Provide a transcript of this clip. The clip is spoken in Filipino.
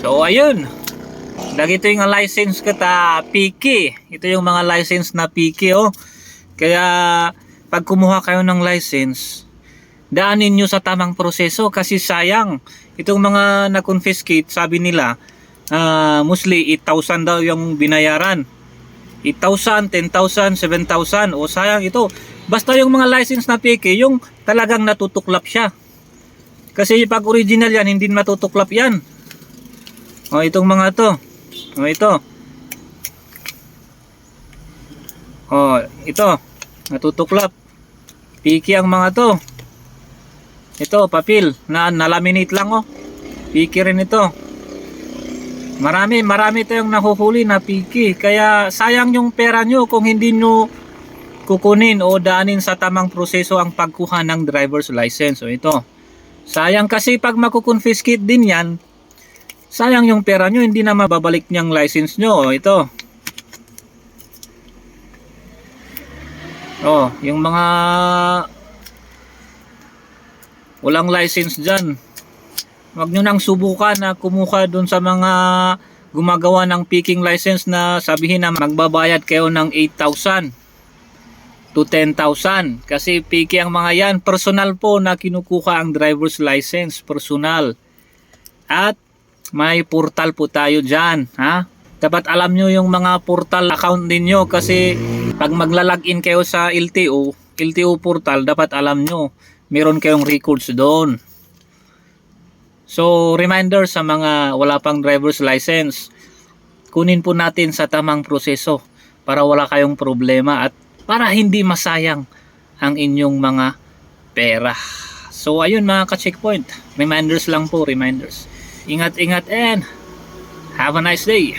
So ayun, lagi ito yung license kita PK. Ito yung mga license na PK oh. Kaya pag kumuha kayo ng license, daanin nyo sa tamang proseso kasi sayang. Itong mga na-confiscate, sabi nila, mostly 8,000 daw yung binayaran. 8,000, 10,000, 7,000. O sayang ito. Basta yung mga license na PK, yung talagang natutuklap siya. Kasi pag original yan, hindi matutuklap yan. O itong mga to. O ito. O ito. Natutuklap. PK ang mga to. Ito, papel. Na-laminate lang oh. PK rin ito. Marami tayong nahuhuli na PK. Kaya sayang yung pera nyo kung hindi nyo kukunin o daanin sa tamang proseso ang pagkuha ng driver's license. So ito. Sayang kasi pag makukonfiscate din yan, sayang yung pera nyo, hindi na mababalik niyang license nyo. O ito. Oh, yung mga walang license dyan, wag nyo nang subukan na kumuha dun sa mga gumagawa ng picking license na sabihin na magbabayad kayo ng 8,000 to 10,000 kasi piki ang mga yan. Personal po na kinukuha ang driver's license, personal. At may portal po tayo dyan, ha? Dapat alam nyo yung mga portal account ninyo kasi pag maglalagin kayo sa LTO portal, dapat alam nyo meron kayong records doon. So reminder sa mga wala pang driver's license, kunin po natin sa tamang proseso para wala kayong problema at para hindi masayang ang inyong mga pera. So ayun mga ka-checkpoint, reminders lang po, reminders. Ingat-ingat and have a nice day.